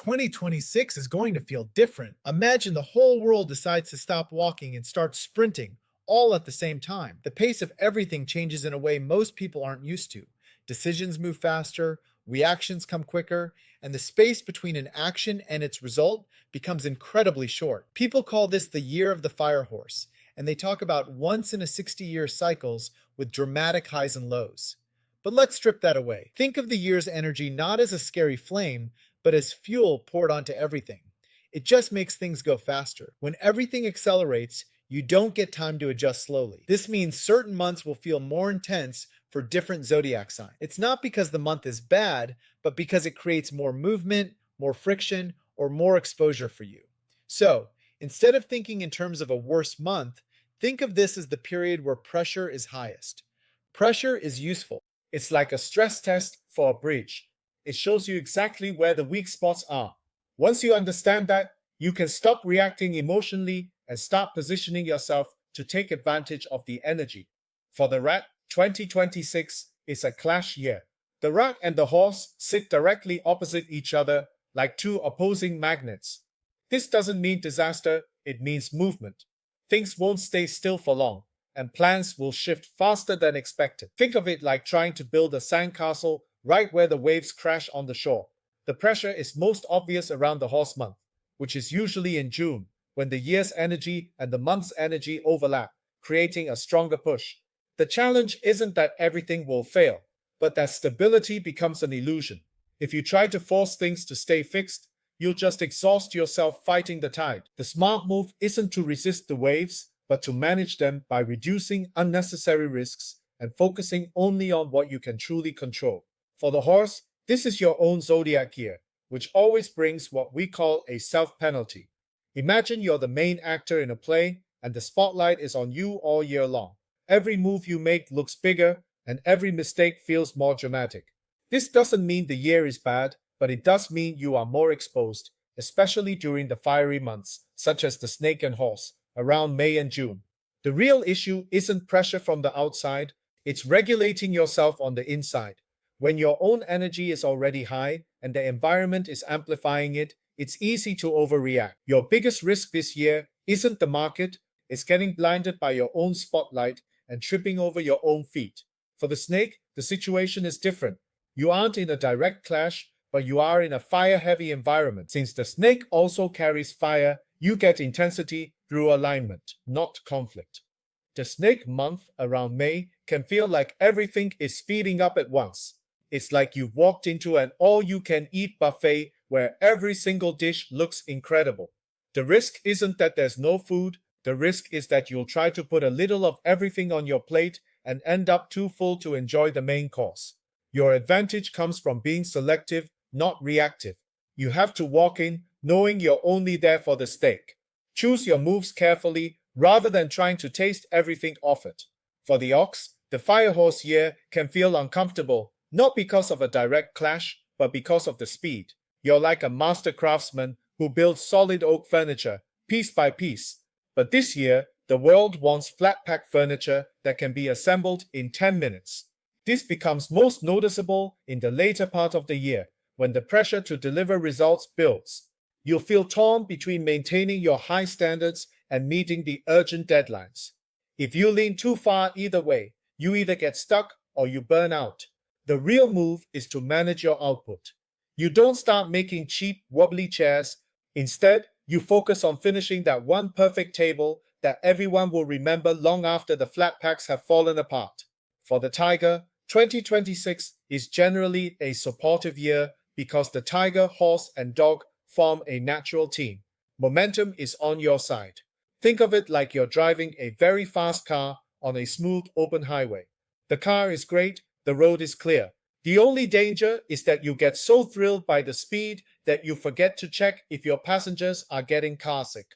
2026 is going to feel different. Imagine the whole world decides to stop walking and start sprinting, all at the same time. The pace of everything changes in a way most people aren't used to. Decisions move faster, reactions come quicker, and the space between an action and its result becomes incredibly short. People call this the year of the fire horse, and they talk about once in a 60-year cycles with dramatic highs and lows. But let's strip that away. Think of the year's energy not as a scary flame, but as fuel poured onto everything. It just makes things go faster. When everything accelerates, you don't get time to adjust slowly. This means certain months will feel more intense for different zodiac signs. It's not because the month is bad, but because it creates more movement, more friction, or more exposure for you. So, instead of thinking in terms of a worse month, think of this as the period where pressure is highest. Pressure is useful. It's like a stress test for a bridge. It shows you exactly where the weak spots are. Once you understand that, you can stop reacting emotionally and start positioning yourself to take advantage of the energy. For the rat, 2026 is a clash year. The rat and the horse sit directly opposite each other like two opposing magnets. This doesn't mean disaster, it means movement. Things won't stay still for long, and plans will shift faster than expected. Think of it like trying to build a sandcastle right where the waves crash on the shore. The pressure is most obvious around the horse month, which is usually in June, when the year's energy and the month's energy overlap, creating a stronger push. The challenge isn't that everything will fail, but that stability becomes an illusion. If you try to force things to stay fixed, you'll just exhaust yourself fighting the tide. The smart move isn't to resist the waves, but to manage them by reducing unnecessary risks and focusing only on what you can truly control. For the horse, this is your own zodiac year, which always brings what we call a self-penalty. Imagine you're the main actor in a play, and the spotlight is on you all year long. Every move you make looks bigger, and every mistake feels more dramatic. This doesn't mean the year is bad, but it does mean you are more exposed, especially during the fiery months, such as the snake and horse, around May and June. The real issue isn't pressure from the outside, it's regulating yourself on the inside. When your own energy is already high and the environment is amplifying it, it's easy to overreact. Your biggest risk this year isn't the market, it's getting blinded by your own spotlight and tripping over your own feet. For the snake, the situation is different. You aren't in a direct clash, but you are in a fire-heavy environment. Since the snake also carries fire, you get intensity through alignment, not conflict. The snake month around May can feel like everything is speeding up at once. It's like you've walked into an all-you-can-eat buffet where every single dish looks incredible. The risk isn't that there's no food, the risk is that you'll try to put a little of everything on your plate and end up too full to enjoy the main course. Your advantage comes from being selective, not reactive. You have to walk in knowing you're only there for the steak. Choose your moves carefully rather than trying to taste everything off it. For the ox, the fire horse year can feel uncomfortable, not because of a direct clash, but because of the speed. You're like a master craftsman who builds solid oak furniture, piece by piece. But this year, the world wants flat-pack furniture that can be assembled in 10 minutes. This becomes most noticeable in the later part of the year, when the pressure to deliver results builds. You'll feel torn between maintaining your high standards and meeting the urgent deadlines. If you lean too far either way, you either get stuck or you burn out. The real move is to manage your output. You don't start making cheap, wobbly chairs. Instead, you focus on finishing that one perfect table that everyone will remember long after the flat packs have fallen apart. For the tiger, 2026 is generally a supportive year because the tiger, horse, and dog form a natural team. Momentum is on your side. Think of it like you're driving a very fast car on a smooth, open highway. The car is great, the road is clear. The only danger is that you get so thrilled by the speed that you forget to check if your passengers are getting carsick.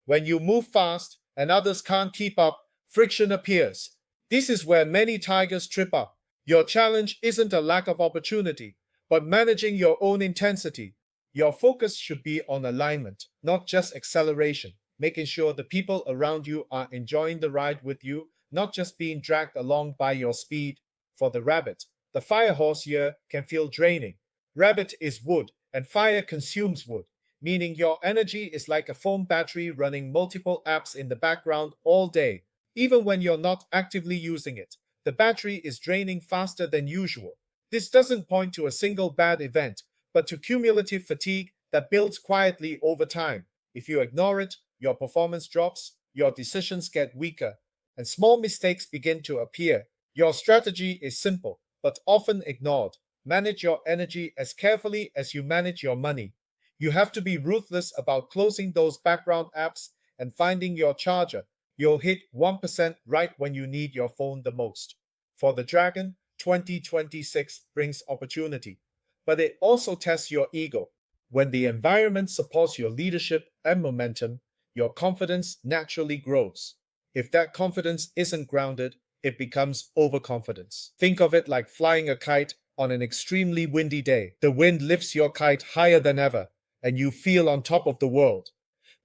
When you move fast and others can't keep up, friction appears. This is where many tigers trip up. Your challenge isn't a lack of opportunity, but managing your own intensity. Your focus should be on alignment, not just acceleration, making sure the people around you are enjoying the ride with you, not just being dragged along by your speed. For the rabbit, the fire horse year can feel draining. Rabbit is wood. And fire consumes wood, meaning your energy is like a phone battery running multiple apps in the background all day. Even when you're not actively using it, the battery is draining faster than usual. This doesn't point to a single bad event, but to cumulative fatigue that builds quietly over time. If you ignore it, your performance drops, your decisions get weaker, and small mistakes begin to appear. Your strategy is simple, but often ignored. Manage your energy as carefully as you manage your money. You have to be ruthless about closing those background apps and finding your charger. You'll hit 1% right when you need your phone the most. For the dragon, 2026 brings opportunity, but it also tests your ego. When the environment supports your leadership and momentum, your confidence naturally grows. If that confidence isn't grounded, it becomes overconfidence. Think of it like flying a kite on an extremely windy day. The wind lifts your kite higher than ever, and you feel on top of the world.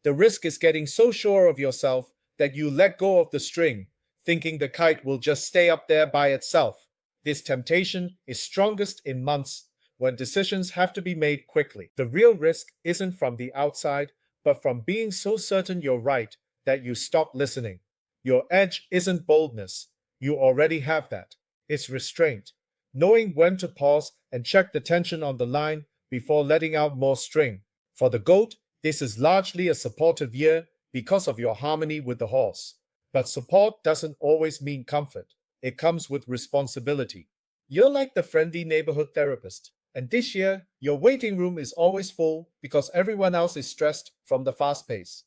The risk is getting so sure of yourself that you let go of the string, thinking the kite will just stay up there by itself. This temptation is strongest in months when decisions have to be made quickly. The real risk isn't from the outside, but from being so certain you're right that you stop listening. Your edge isn't boldness. You already have that. It's restraint. Knowing when to pause and check the tension on the line before letting out more string. For the goat, this is largely a supportive year because of your harmony with the horse. But support doesn't always mean comfort. It comes with responsibility. You're like the friendly neighborhood therapist. And this year, your waiting room is always full because everyone else is stressed from the fast pace.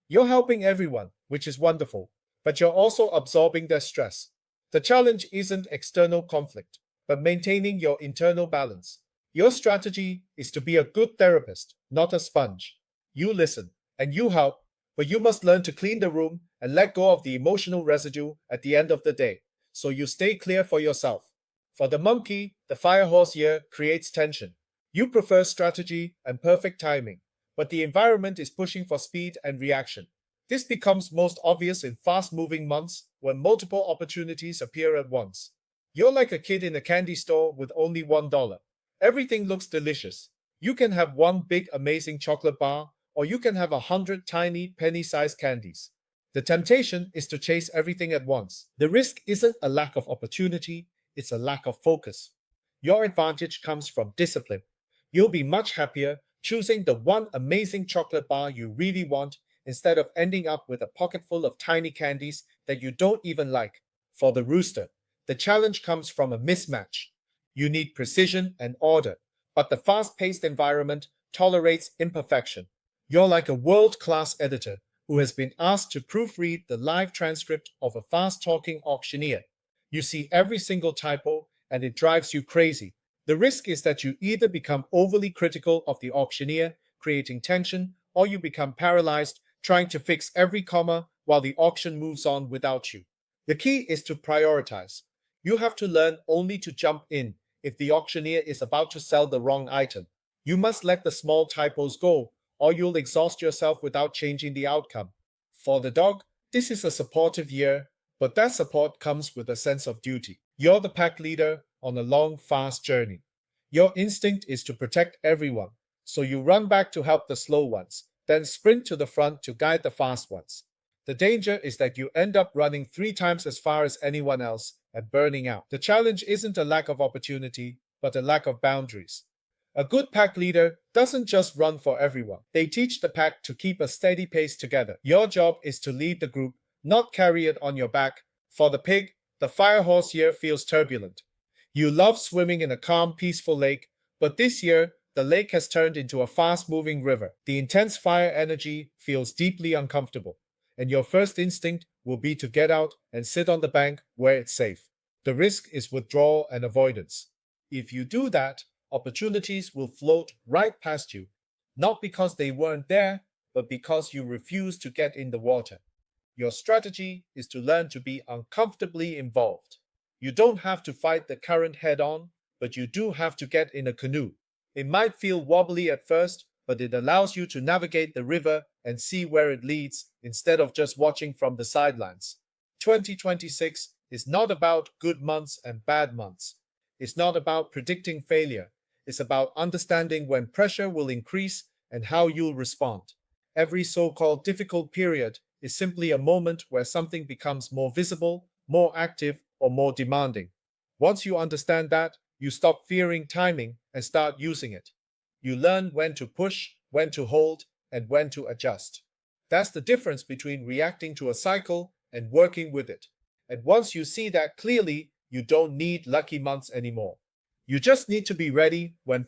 You're helping everyone, which is wonderful, but you're also absorbing their stress. The challenge isn't external conflict, but maintaining your internal balance. Your strategy is to be a good therapist, not a sponge. You listen, and you help, but you must learn to clean the room and let go of the emotional residue at the end of the day, so you stay clear for yourself. For the monkey, the fire horse year creates tension. You prefer strategy and perfect timing, but the environment is pushing for speed and reaction. This becomes most obvious in fast-moving months when multiple opportunities appear at once. You're like a kid in a candy store with only $1. Everything looks delicious. You can have one big amazing chocolate bar, or you can have 100 tiny penny-sized candies. The temptation is to chase everything at once. The risk isn't a lack of opportunity, it's a lack of focus. Your advantage comes from discipline. You'll be much happier choosing the one amazing chocolate bar you really want instead of ending up with a pocket full of tiny candies that you don't even like. For the rooster, the challenge comes from a mismatch. You need precision and order, but the fast-paced environment tolerates imperfection. You're like a world-class editor who has been asked to proofread the live transcript of a fast-talking auctioneer. You see every single typo, and it drives you crazy. The risk is that you either become overly critical of the auctioneer, creating tension, or you become paralyzed, trying to fix every comma while the auction moves on without you. The key is to prioritize. You have to learn only to jump in if the auctioneer is about to sell the wrong item. You must let the small typos go, or you'll exhaust yourself without changing the outcome. For the dog, this is a supportive year, but that support comes with a sense of duty. You're the pack leader on a long, fast journey. Your instinct is to protect everyone, so you run back to help the slow ones, then sprint to the front to guide the fast ones. The danger is that you end up running 3 times as far as anyone else and burning out. The challenge isn't a lack of opportunity, but a lack of boundaries. A good pack leader doesn't just run for everyone. They teach the pack to keep a steady pace together. Your job is to lead the group, not carry it on your back. For the pig, the fire horse year feels turbulent. You love swimming in a calm, peaceful lake, but this year, the lake has turned into a fast-moving river. The intense fire energy feels deeply uncomfortable, and your first instinct will be to get out and sit on the bank where it's safe. The risk is withdrawal and avoidance. If you do that, opportunities will float right past you, not because they weren't there, but because you refuse to get in the water. Your strategy is to learn to be uncomfortably involved. You don't have to fight the current head-on, but you do have to get in a canoe. It might feel wobbly at first, but it allows you to navigate the river and see where it leads instead of just watching from the sidelines. 2026 is not about good months and bad months. It's not about predicting failure. is about understanding when pressure will increase and how you'll respond. Every so-called difficult period is simply a moment where something becomes more visible, more active, or more demanding. Once you understand that, you stop fearing timing and start using it. You learn when to push, when to hold, and when to adjust. That's the difference between reacting to a cycle and working with it. And once you see that clearly, you don't need lucky months anymore. You just need to be ready when